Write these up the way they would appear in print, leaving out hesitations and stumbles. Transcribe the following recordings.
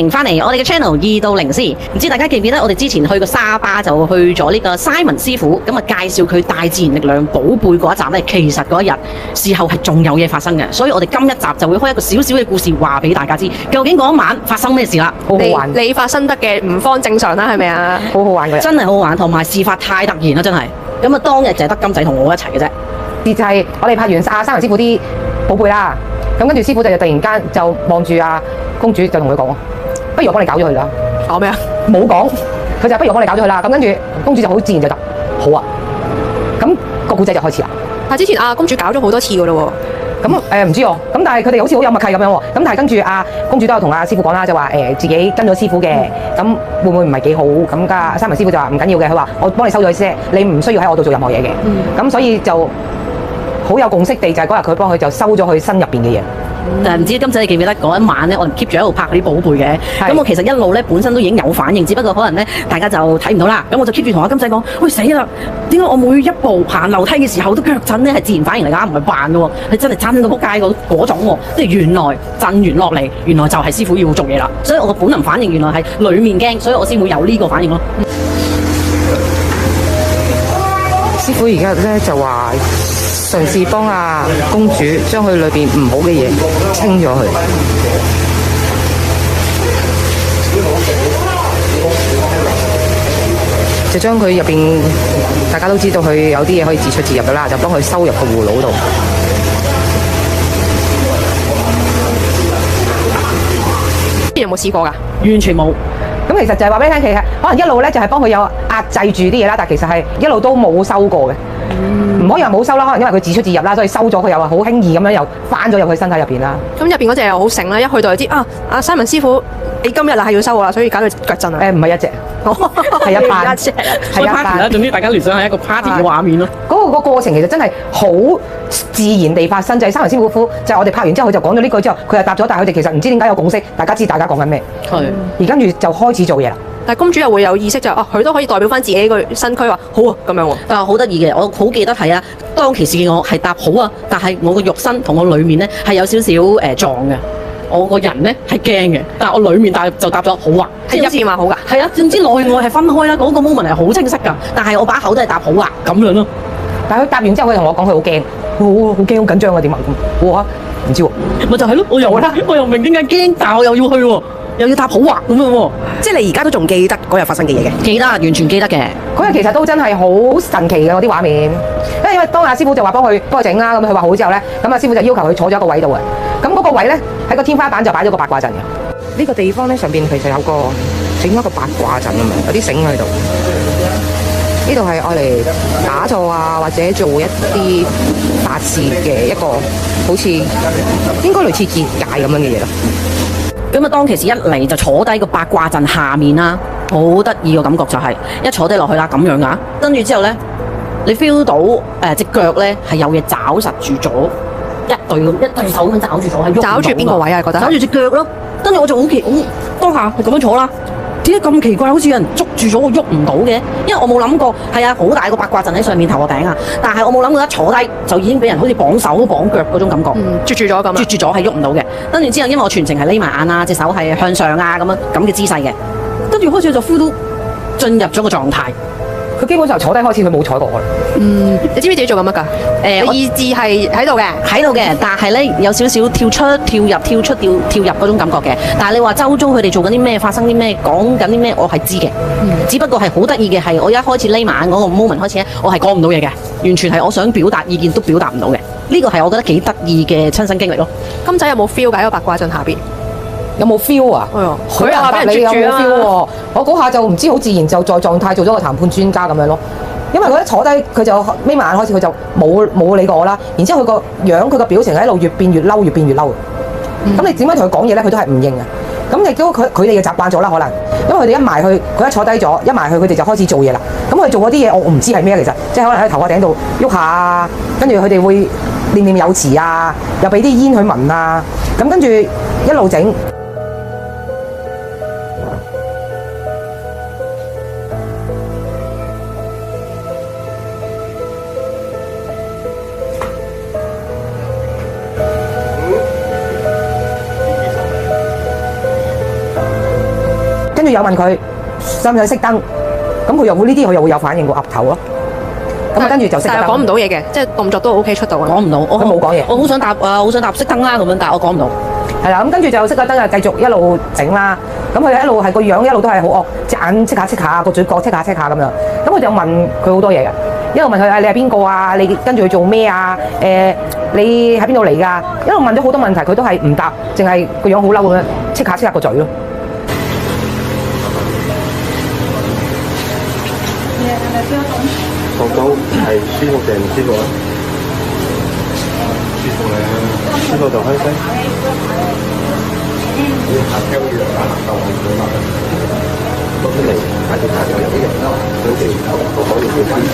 迎翻嚟我哋嘅 channel 2到0師，唔知大家記唔記得我哋之前去過沙巴就去咗呢個 Simon 師傅，咁啊介紹佢大自然力量寶貝嗰一集呢，其實嗰一日事後係仲有嘢發生嘅，所以我哋今一集就會開一個少少嘅故事話俾大家知，究竟嗰一晚發生咩事啦。好好玩，你發生得嘅唔方正常啦，係咪啊？好好玩嘅，真係好好玩，同埋事發太突然啦，真係。咁啊當日就係得金仔同我一齊嘅啫。就係我哋拍完阿三文師傅啲寶貝啦，咁跟住師傅就突然間就望住阿公主就同佢講：不如我幫你搞咗佢啦。講咩啊？冇講，佢就不如我幫你搞咗佢啦。咁跟住公主就好自然就答：好啊。咁個故仔就開始啦。但之前公主搞咗好多次噶咯喎。咁唔知喎，咁但係佢哋好似好有默契咁樣喎。咁但係跟住公主都有同師傅講啦，就話自己跟咗師傅嘅，咁會唔會唔係幾好？咁三文師傅就話唔緊要嘅，佢話我幫你收咗先，你唔需要喺我度做任何嘢嘅。咁所以就好有共識地就係嗰日佢幫佢就收咗佢身入邊嘅嘢。但係唔知金仔你記唔記得嗰一晚咧，我哋 keep 住喺度拍嗰啲寶貝嘅。咁我其實一路咧本身都已經有反應，只不過可能咧大家就睇唔到啦。咁我就 keep 住同阿金仔講：喂，死啦！點解我每一步行樓梯嘅時候都腳震咧？係自然反應嚟㗎，唔係扮嘅喎，係真係震到仆街嗰種喎。即係原來震完落嚟，原來就係師傅要做嘢啦。所以我個本能反應原來係裡面驚，所以我先會有呢個反應咯。師傅而家咧就話嘗試幫公主將佢裏邊唔好嘅嘢清咗佢，就將佢入邊大家都知道佢有啲嘢可以自出自入噶啦，就幫佢收入個葫蘆度。有冇試過㗎？完全冇。咁其實就係話俾你聽，其實可能一路咧就係幫佢有壓制住啲嘢啦，但係其實係一路都冇收過嘅。唔可以話冇收啦，可能因為佢自出自入啦，所以收咗佢又話好輕易咁樣又翻咗入佢身體入邊啦。咁入邊嗰隻又好醒啦，一去到就知阿Simon師傅，你今日係要收我啦，所自腳震啊！唔係一隻，係一班，係一班啦。總之大家聯想係一個 party 嘅畫面咯。嗰個過程其實真係好自然地發生，就係三文師傅就係我哋拍完之後，佢就講咗呢句之後，佢就答咗，但係佢哋其實唔知點解有共識，大家知大家講緊咩。係。而跟住就開始做嘢啦。但係公主又會有意識就佢都可以代表翻自己個身軀話好啊咁樣喎。但係好得意嘅，我好記得係當其時嘅我係答好啊，但係我個肉身同我裡面咧係有少少撞嘅，我個人咧係驚嘅，但係我裡面就答咗好啊，係一邊話好㗎。係啊，總之內外係分開啦，嗰個 moment 係好清晰㗎，但係我把口都係答好啊咁樣咯。但係佢答完之後，佢同我講佢好驚，好驚好緊張啊點啊咁，哇唔知喎，咪就係咯，我又唔明點解驚，但係我又要去喎。又要答好話咁樣喎，即係你而家都仲記得嗰日發生嘅嘢嘅？記得，完全記得嘅。嗰日其實都真係好神奇嘅嗰啲畫面，因為當師傅就話幫佢整啦，咁佢話好之後咧，咁師傅就要求佢坐咗一個位度嘅，咁嗰個位咧喺個天花板就擺咗個八卦陣嘅。呢個地方咧上邊其實有個整一個八卦陣咁樣，有啲繩喺度。呢度係愛嚟打坐啊，或者做一啲法事嘅一個，好似應該類似結界咁樣嘅嘢咯。咁當其時一嚟就坐低個八卦陣下面啦，好得意個感覺就係一坐低落去啦咁樣㗎，跟住之後咧，你 feel 到隻腳咧係有嘢抓實住咗，一對手咁樣抓住咗，係喐唔到。抓住邊個位啊？覺得？抓住隻腳咯，跟住我就好當下係咁樣坐啦。點解咁奇怪？好似有人捉住咗我喐唔到嘅，因為我冇諗過係好大個八卦陣喺上面頭個頂啊！但係我冇諗過一坐低就已經俾人好似綁手綁腳嗰種感覺，捉住咗咁，捉住咗係喐唔到嘅。跟住之後，因為我全程係匿埋眼啊，隻手係向上啊咁嘅姿勢嘅，跟住開始就 feel 到進入咗個狀態。佢基本上坐低開始，佢冇睬過我啦。你知唔知自己做緊乜㗎？你意志係喺度嘅，但係咧有少少跳出、跳入、跳出、跳入嗰種感覺嘅。但係你話周遭佢哋做緊啲咩、發生啲咩、講緊啲咩，我係知嘅。只不過係好得意嘅係，我一開始匿埋眼嗰個 moment 開始咧，我係講唔到嘢嘅，完全係我想表達意見都表達唔到嘅。呢個係我覺得幾得意嘅親身經歷咯。金仔有冇 feel 㗎？喺個八卦陣下邊？有冇 feel 啊？佢又話俾人捉住啊！我嗰下就唔知好自然就在狀態做咗個談判專家咁樣咯。因為佢一坐低，佢就眯埋眼開始，佢就冇理過我啦。然之後佢個樣、佢個表情喺度越變越嬲，越變越嬲。咁你點樣同佢講嘢咧？佢都係唔應嘅。咁亦都佢哋嘅習慣咗啦，可能因為佢哋一埋去，佢一坐低咗，一埋去佢哋就開始做嘢啦。咁佢做嗰啲嘢，我唔知係咩其實，即係可能喺頭殼頂度喐下，跟住佢哋會念念有詞啊，又俾啲煙佢聞啊，咁跟住一路整。住又問佢使唔使熄燈，咁佢又會呢啲佢又會有反應，個岌頭咯。咁跟住就熄燈。但係講唔到嘢嘅，即係動作都 OK 出到啊。講唔到，佢冇講嘢。我好想答好想答熄燈啦咁樣，但係我講唔到。係啦，咁跟住就熄咗燈啊，繼續一路整啦。咁佢一路係個樣一路都係好惡，隻眼戚下，個嘴角戚下咁樣。咁佢就問佢好多嘢嘅，一路問佢你係邊個啊？你跟住去做咩啊？你喺邊度嚟㗎？一路問咗好多問題，佢都係唔答，淨係個樣好嬲咁樣戚下個嘴咯。學到係舒服定唔舒服啊？舒服咧，舒服就開心。你下交要打夠唔夠啦？攞出嚟，下次有啲人啦，佢哋個可以去翻上。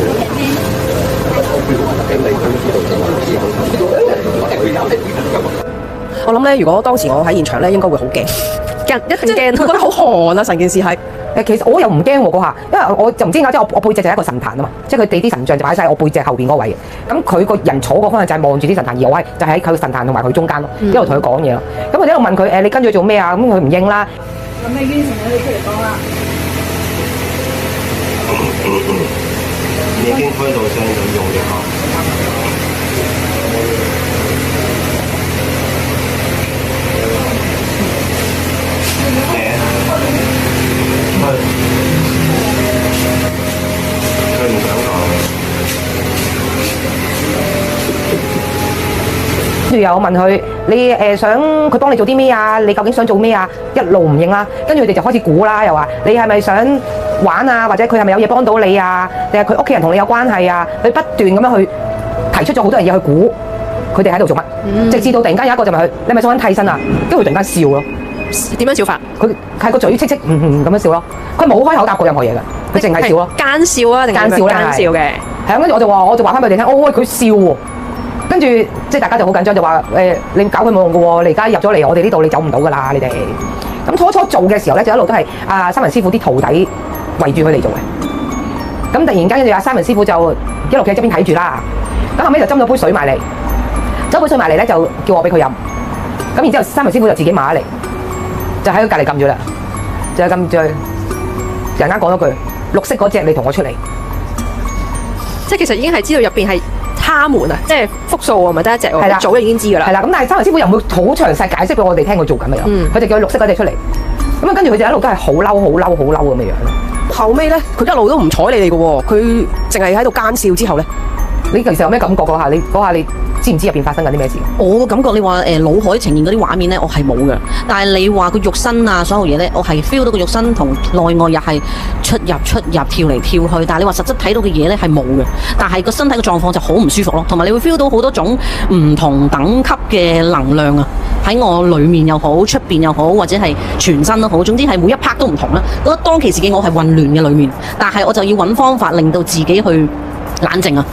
我諗咧，如果當時我喺現場咧，應該會好驚，一定驚，佢覺得好寒啊！成件事係。其實我又唔驚喎嗰下，因為我就唔知點解，即係我背脊就係一個神壇啊嘛，即係佢哋啲神像就擺晒我背脊後邊嗰位嘅。咁佢個人坐個方向就係望住啲神壇，而我係就喺佢神壇同埋佢中間咯，一路同佢講嘢咯。咁我一路問佢你跟住做咩啊？咁佢唔應啦。咁你應承咗你出嚟講啦。你已經開到聲咁用嘅嚇。佢唔想講。跟住又問佢你想佢幫你做啲咩啊？你究竟想做咩啊？一路唔應啦，跟住佢哋就開始估啦，又話你係咪想玩啊？或者佢係咪有嘢幫到你啊？定係佢屋企人同你有關係啊？佢不斷咁樣去提出咗好多嘢去估佢哋喺度做乜，直至到突然間有一個就問佢你係咪想揾替身啊？跟住佢突然間笑咯。點樣笑法？佢係個嘴戚咁樣笑咯，佢冇開口答過任何嘢嘅，佢淨係笑咯。奸笑啊，定係奸笑咧？奸笑嘅。係啊，跟住我就話翻俾佢哋聽，喂佢笑喎。跟住即係大家就好緊張，就話你搞佢冇用嘅喎，你而家入咗嚟我哋呢度，你走唔到㗎啦，你哋。咁初做嘅時候咧，就一路都係三文師傅啲徒弟圍住佢哋做嘅。咁突然間跟住三文師傅就一路企喺側邊睇住啦。咁後尾就斟咗杯水埋嚟，斟杯水埋嚟咧就叫我俾佢飲。咁然之後三文師傅就自己買嚟，就喺佢隔離撳住啦，就係撳住。突然間講咗句綠色嗰隻，你同我出嚟。即係其實已經係知道入邊係他們啊，即係複數喎，唔係得一隻喎。係啦，早就已經知㗎啦。係啦，咁但係三文師傅又唔會好詳細解釋俾我哋聽佢做緊乜嘢。佢就叫佢綠色嗰隻出嚟。咁啊，跟住佢就一路都係好嬲咁嘅樣。後尾咧，佢一路都唔睬你哋嘅喎，佢淨係喺度奸笑之後咧。你其實有咩感覺嗰下？你知唔知入邊發生緊啲咩事？我個感覺你話腦海呈現嗰啲畫面咧，我係冇嘅。但係你話個肉身啊，所有嘢咧，我係 feel 到個肉身同內外又係出入跳嚟跳去。但係你話實質睇到嘅嘢咧係冇嘅。但係個身體嘅狀況就好唔舒服咯。同埋你會 feel 到好多種唔同等級嘅能量啊，喺我裡面又好，出邊又好，或者係全身都好。總之係每一 part 都唔同啦。覺得當其時嘅我係混亂嘅裡面，但係我就要揾方法令到自己去冷靜啊。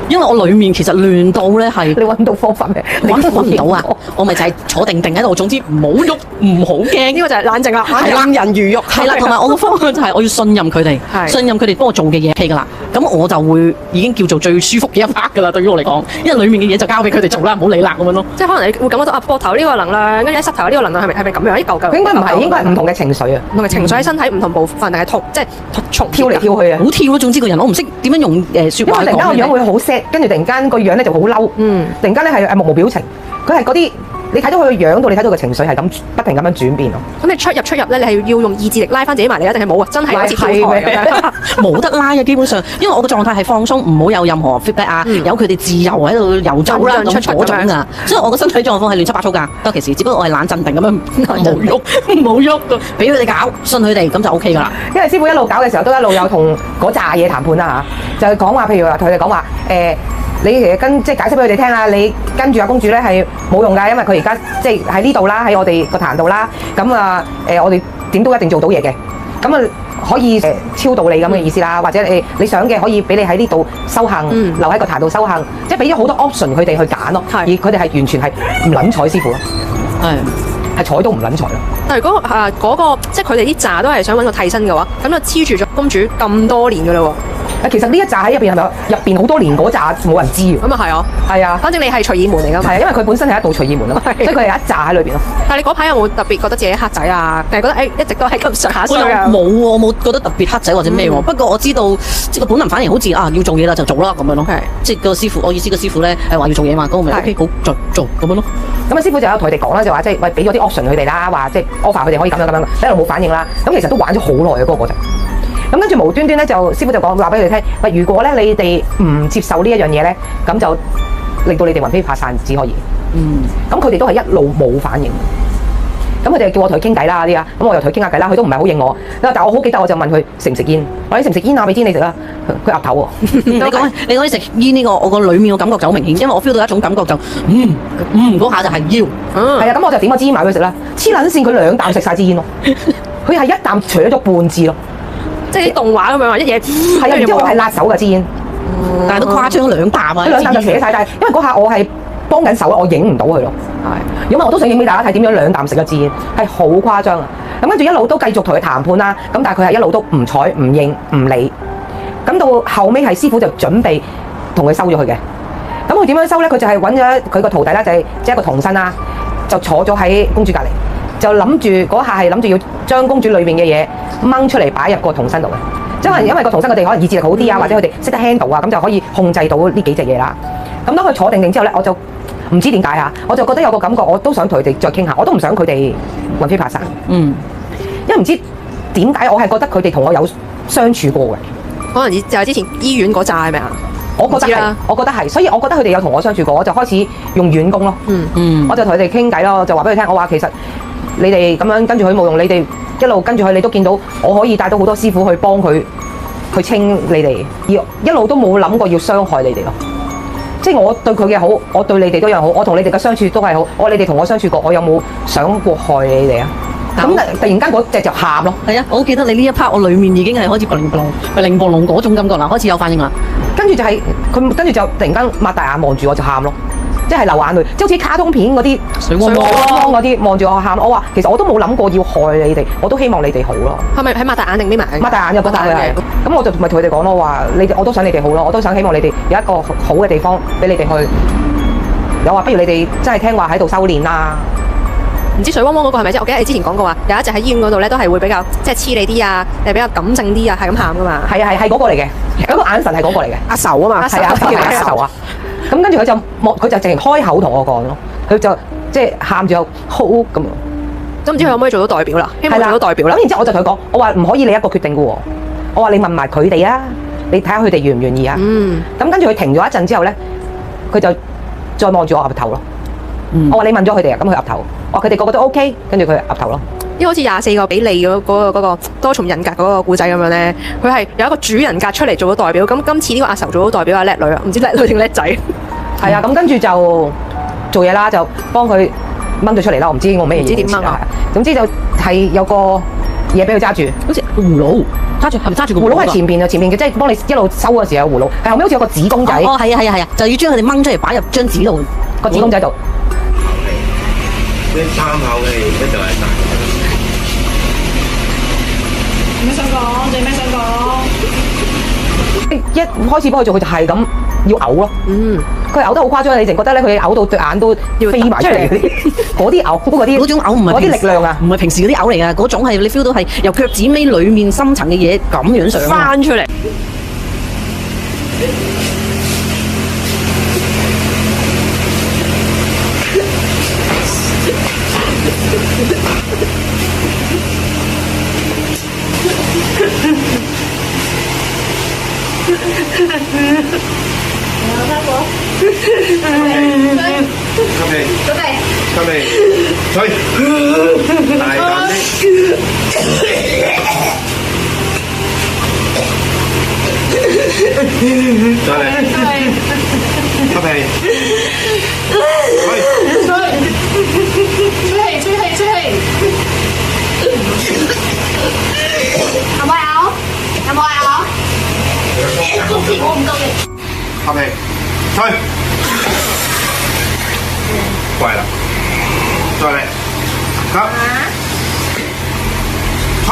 因為我裡面其實亂到咧係，你揾到方法咩？揾唔到啊！我咪就係坐定喺度，總之唔好喐，唔好驚。呢個就係冷靜啦，冷人如玉。係啦，同埋我個方向就係我要信任佢哋，信任佢哋幫我做嘅嘢 OK 㗎啦。咁我就會已經叫做最舒服嘅一 part 㗎啦。對於我嚟講，因為裡面嘅嘢就交俾佢哋做啦，唔好理啦咁樣咯。即係可能你會感覺到膊頭呢個能量，跟住喺膝頭呢個能量係咪咁樣？一嚿嚿。應該唔係，應該係唔同嘅情緒啊，唔同嘅情緒喺身體唔同部分，定係痛，即係跳嚟跳去啊，好跳咯。總之個人我唔識點樣用説話去講。因為突然間個樣會好 sad，跟住突然間個樣咧就好嬲，突然間咧係目無表情，佢係嗰啲你睇到佢個樣到，你睇到個情緒係咁不停咁樣轉變咯。咁你出入咧，你係要用意志力拉翻自己埋嚟啊，定係冇啊？真係好似跳台冇得拉嘅基本上，因為我個狀態係放鬆，唔好有任何 feedback 啊，由佢哋自由喺度遊走啦咁嗰種啊，所以我個身體狀況係亂七八糟㗎。當其時，只不過我係冷鎮定咁樣冇喐，俾佢哋搞，信佢哋咁就 OK 㗎啦。因為師傅一路搞嘅時候，都一路有同嗰扎嘢談判啦嚇，就係講話，譬如話同佢哋講話你其實即係解釋俾佢哋聽啊！你跟住阿公主咧係冇用㗎，因為佢而家即係喺呢度啦，喺我哋個壇度啦。咁我哋點都一定做到嘢嘅。咁啊可以超度你咁嘅意思啦，或者你想嘅可以俾你喺呢度修行，留喺個壇度修行，即係俾咗好多 option 佢哋去揀咯。而佢哋係完全係唔撚睬師傅咯，係睬都唔撚睬咯。但係嗰個即係佢哋啲渣都係想揾個替身嘅話，咁就黐住咗公主咁多年㗎啦喎。其實呢一紮喺入邊係咪入邊好多年嗰紮冇人知喎？咁啊係啊，係啊，反正你係隨意門嚟㗎嘛。係啊，因為佢本身係一道隨意門咯，所以佢係一紮喺裏邊咯。但係你嗰排有冇特別覺得自己黑仔啊？定係覺得一直都係咁上下我又衰啊？冇喎，我冇覺得特別黑仔或者咩喎。不過我知道即係個本能反應好似要做嘢啦就做啦咁樣咯。即係個師傅，我意思個師傅咧係話要做嘢嘛，咁我咪 OK 好做咁樣咯。咁啊師傅就有同佢哋講啦，就話即係喂俾咗啲 option 佢哋啦，話即係 offer 佢哋可以咁樣，一路冇反應啦。咁其實都玩咗好耐嘅嗰個過程。咁跟住無端端咧就師傅就講話俾佢哋聽，喂如果咧你哋唔接受呢一樣嘢咧，咁就令到你哋魂飛魄散只可以。咁佢哋都係一路冇反應。咁佢哋叫我同佢傾偈啦啲啊，咁我又同佢傾下偈啦，佢都唔係好應我。但係我好記得我就問佢食唔食煙，我話你食唔食煙啊？俾煙你食啊！佢岌頭喎。你講起食煙呢個，我個裡面個感覺就好明顯，因為我 feel 到一種感覺就嗰下就係要。係啊，咁我就點個支煙埋佢食啦。黐撚線，佢2啖食晒支煙咯。佢係一啖除咗半支咯。即係啲動畫咁樣話一嘢。係啊，然之後我係辣手嘅支煙，但係都誇張2啖啊！ 2啖就扯晒，但係因為嗰下我係幫緊手，我影唔到佢咯。係，因為我都想影俾大家睇點樣2啖食一支煙，係好誇張啊！咁跟住一路都繼續同佢談判啦，咁但係佢係一路都唔睬、唔應、唔理。咁到後尾係師傅就準備同佢收咗佢嘅。咁佢點樣收咧？佢就係揾咗佢個徒弟啦，就係即係一個童身啦，就坐咗喺公主隔離，就諗住嗰下係諗住要將公主裏面嘅嘢掹出嚟擺入個童身度嘅。因為個童身佢哋可能意志力好啲啊，或者佢哋識得 handle 啊，咁就可以控制到呢幾隻嘢啦。咁當佢坐定定之後咧，我就唔知點解嚇，我就覺得有個感覺，我都想同佢哋再傾下，我都唔想佢哋魂飛魄散。因為唔知點解，我係覺得佢哋同我有相處過嘅。可能就係之前醫院嗰扎係咪啊？我覺得係，所以我覺得佢哋有同我相處過，我就開始用軟功咯。我就同佢哋傾偈咯，就話俾佢聽，我話其實你哋咁樣跟住佢冇用，你哋一路跟住佢，你都見到我可以帶到好多師傅去幫佢去清你哋，而一路都冇諗過要傷害你哋咯。即係我對佢嘅好，我對你哋都有好，我同你哋嘅相處都係好。你哋同我相處過，我有冇想過害你哋啊？咁突然間嗰隻就喊咯。係啊，我好記得你呢一 part， 我裡面已經係開始零暴龍嗰種感覺啦，開始有反應啦。跟住就係佢，跟住就突然間擘大眼望住我就喊咯，即係流眼淚，即係好似卡通片嗰啲水汪汪嗰啲望住我喊。我話其實我都冇諗過要害你哋，我都希望你哋好咯。係咪喺擘大眼定眯埋眼？擘大眼就覺得佢係。咁我就咪同佢哋講咯，話我都想你哋好咯，我都想希望你哋有一個好嘅地方俾你哋去。有話不如你哋真係聽話喺度修練啦。唔知水汪汪嗰個係咪啫？我記得你之前講過話，有一隻喺醫院嗰度咧，都係會比較即係黐你啲啊，比較感性啲啊，係咁喊噶嘛。係嗰個嚟嘅，嗰個眼神係嗰個嚟嘅。阿愁啊嘛，係阿愁啊。咁跟住佢就直情開口同我講咯，佢就即係喊住好咁。咁唔知佢可唔可以做到代表啦？希望做到代表啦。咁然之後我就同佢講，我話唔可以你一個決定嘅喎，我話你問埋佢哋啊，你睇下佢哋願唔願意啊。咁跟住佢停咗一陣之後咧，佢就再望住我岌頭咯。我話你問咗佢哋啊，咁佢岌頭。我話佢哋個個都 OK，跟住佢岌頭咯。因為好似24個比利嗰個多重人格嗰個故仔咁樣咧，佢係有一個主人格出嚟做咗代表。咁今次呢個阿愁做咗代表阿叻女啊，唔知叻女定叻仔。係啊，咁跟住就做嘢啦，就幫佢掹咗出嚟啦。我唔知我咩嘢，唔知點掹啊。總之就係有個嘢俾佢揸住，好似葫蘆揸住，係咪揸住個葫蘆？係前邊嘅，即係幫你一路收嗰時有葫蘆。係後尾好似有個紙公仔。係啊，就要將佢哋掹出嚟擺入張紙度，個紙公仔度。啲參考嘅一就係大。有咩想講？仲有咩想講？一開始幫佢做，佢就係咁要嘔咯。佢嘔得好誇張，你淨覺得咧，佢嘔到對眼都要飛埋出嚟嗰啲嘔，嗰種嘔唔係嗰啲力量啊，唔係平時嗰啲嘔嚟㗎，嗰種係你 feel 到係由腳趾尾裡面深層嘅嘢咁樣上翻出嚟。吹，大膽啲，再嚟，吸氣，吹氣，有冇咬？我唔夠力。吸氣，吹，乖啦。再嚟，吸，吹，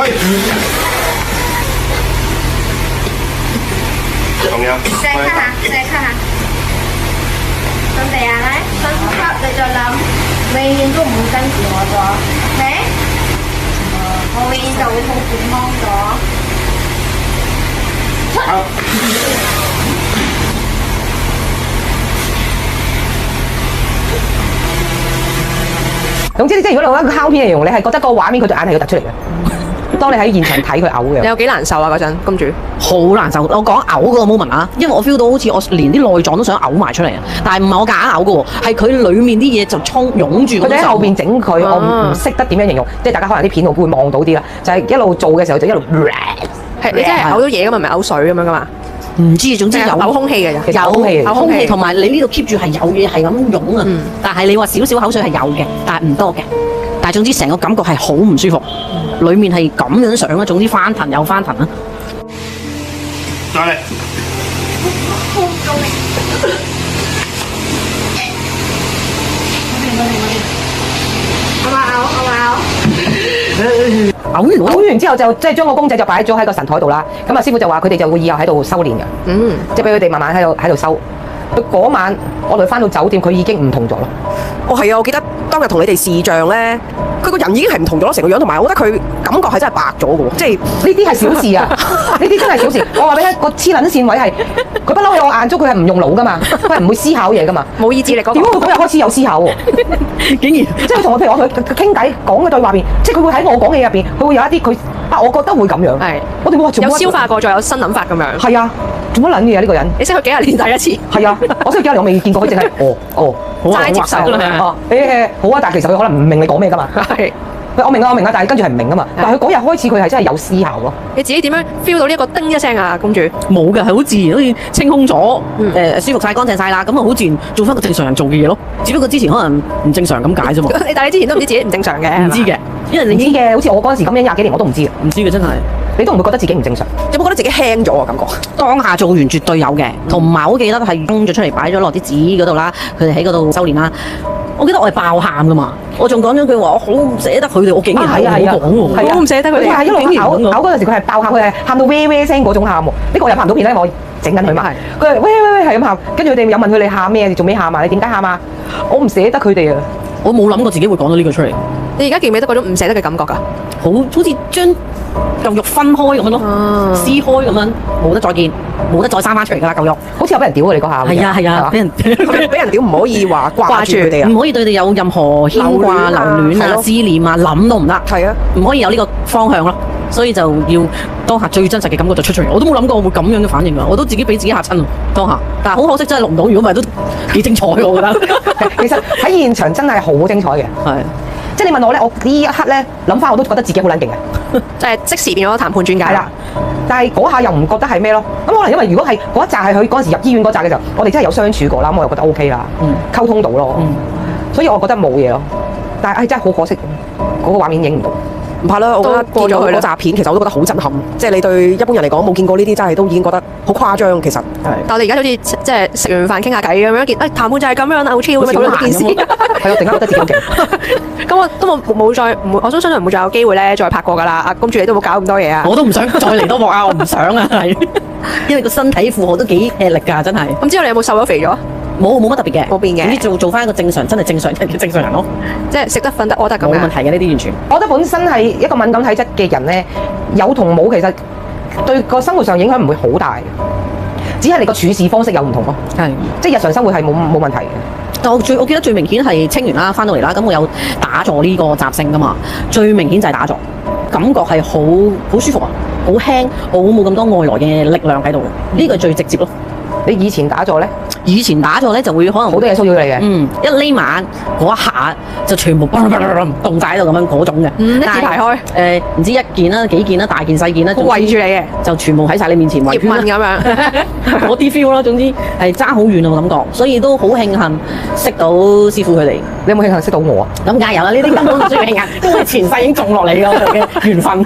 仲有，再看下，再看下。準備啊，嚟，深呼吸，你再諗，永遠都唔會跟住我咗，你，我永遠就會好健康咗。好，總之，即係如果你用一個烤片嚟形容，你係覺得個畫面佢對眼係要突出嚟嘅。當你喺現場睇佢嘔嘅，你有幾難受啊？嗰陣公主好難受。我講嘔嗰個 moment 啊，因為我 feel 到好似我連啲內臟都想嘔埋出嚟啊！但係唔係我夾硬嘔嘅喎，係佢裡面啲嘢就湧住嗰種。佢哋喺後邊整佢，我唔識得點樣形容，即係大家可能啲片會望到啲啦，就係一路做嘅時候就一路係你真係嘔到嘢㗎嘛？唔係嘔水咁樣㗎嘛？唔知，總之有嘔空氣嘅啫，其實有空氣嚟有空氣，同埋你呢度 keep 住係有嘢係咁湧啊。但係你話少少口水係有嘅，但係唔多嘅。但係總之成個感覺係好唔舒服，裡面係咁樣上啊。總之翻騰又翻騰啊！再嚟，嘔完之後就即係將個公仔就擺咗喺個神台度啦。咁啊師傅就話佢哋就會以後喺度修練嘅，即係俾佢哋慢慢喺度修。佢嗰晚我哋翻到酒店，佢已經唔同咗咯。哦係啊，我記得當日同你哋視像咧，佢個人已經係唔同咗成個樣，同埋我覺得佢感覺係真係白咗嘅喎，即係呢啲係小事啊！呢啲真係小事。我話俾你聽，個黐撚線位係佢不嬲喺我眼中，佢係唔用腦噶嘛，佢係唔會思考嘢噶嘛。冇意志力嗰點解個。佢嗰日開始有思考喎？竟然即係同我譬如我同佢傾偈講嘅對話邊，即係佢會喺我講嘅嘢入邊，佢會有一啲佢我覺得會咁樣。係我哋會話做乜有消化過，再有新諗法咁樣。係啊，做乜撚嘢啊呢個人？你識佢幾廿年第一次，係啊，我識佢幾年我未見過佢，淨係齋接受好啊哦好啊，但係其實佢可能唔明你講咩噶嘛。係我明啊，但係跟住係唔明噶嘛。但係佢嗰日開始佢係真係有思考咯。你自己點樣 feel 到呢一個叮一聲啊，公主？冇嘅，係好自然，好似清空咗，舒服晒、乾淨晒啦，咁啊好自然做翻個正常人做嘅嘢咯。只不過之前可能唔正常咁解啫嘛，但係你之前都唔知自己唔正常嘅，唔知嘅，因為唔你知嘅，好似我嗰陣時咁樣廿幾年我都唔知嘅，唔知嘅真係。你都唔會覺得自己唔正常。有冇覺得自己輕咗啊？感覺當下做完絕對有嘅，同埋我記得係掹咗出嚟擺咗落啲紙嗰度啦，佢哋喺嗰度修練啦。我記得我係爆喊噶嘛，我仲講咗句話，我好唔捨得佢哋，我竟然係冇講喎，係啊好唔捨得佢哋佢係一路竟然嘔咁嗰陣時，佢係爆喊，佢係喊到喂喂聲嗰種喊喎。呢個我又拍唔到片咧，我整緊佢嘛。佢係喂喂喂係咁喊，跟住佢哋有問佢你喊咩？你做咩喊啊？你點解喊啊？我唔捨得佢哋啊！我冇諗過自己會講到呢個出嚟，你而家記唔記得嗰種唔捨得嘅感覺㗎？好似將嚿肉分開咁樣咯，撕開咁樣，冇得再見，冇得再生翻出嚟㗎啦嚿肉。好似有俾人屌啊！你嗰下係啊，俾人俾人屌唔可以話掛住佢哋啊！唔可以對佢哋有任何牽掛、留戀啊、思念啊、諗都唔得。係啊，唔可以有呢個方向咯，所以就要當下最真實嘅感覺就出嚟。我都冇諗過我會咁樣嘅反應啊！我都自己俾自己嚇親啊當下，但係好可惜真係錄唔到，如果唔係都幾精彩我覺得。其實喺現場真係好精彩嘅，係即係你問我咧，我呢一刻咧諗翻我都覺得自己好撚勁嘅，就係即時變咗談判專家係啦。但係嗰下又唔覺得係咩咯？咁可能因為如果係嗰一紮係佢嗰陣時入醫院嗰紮嘅時候，我哋真係有相處過啦，咁我又覺得 OK 啦，溝通到咯，所以我覺得冇嘢咯。但係真係好可惜，嗰個畫面影唔到。唔怕啦，我覺得過咗去啦嗰集片其實我都覺得好震撼，即係你對一般人嚟講冇見過呢啲真係都已經覺得好誇張。其實但我哋而家好似即係食完飯傾下偈咁樣，見談判就係咁樣啦，好 chill 咁樣討論件事。係我突然間覺得自己好勁。咁我都冇再我相信唔會再有機會咧再拍過㗎啦。阿公主你都冇搞咁多嘢啊！我都唔想再嚟多幕啊！我唔想啊，係因為個身體負荷都幾吃力㗎，真係。咁之後你有冇瘦咗肥咗？冇乜特別嘅，冇變嘅總之做翻一個正常，真係正常人嘅正常人咯，即係食得瞓得屙得咁樣。冇問題嘅呢啲完全。我覺得本身係一個敏感體質嘅人咧，有同冇其實對個生活上影響唔會好大，只係你個處事方式有唔同咯。係，即係日常生活係冇問題嘅。但我記得最明顯係清完啦，翻到嚟啦，咁我有打坐呢個習性噶嘛，最明顯就係打坐，感覺係好舒服啊，好輕，我冇咁多外來嘅力量喺度，呢個係最直接咯。你以前打坐咧，以前打坐咧就會可能好多嘢騷擾你嘅。一匿晚嗰一下就全部凍晒喺度咁樣嗰種嘅，一字排開。唔知一件啦、幾件啦、大件細件啦，圍住你嘅，就全部喺晒你面前圍葉圈啦問咁樣。嗰啲 feel 啦，總之係爭好遠啊！我感覺，所以都好慶幸識到師傅佢哋。你有冇慶幸識到我啊？咁梗係有啦，呢啲根本唔需要慶幸，因為前世已經種落嚟嘅我哋嘅緣分。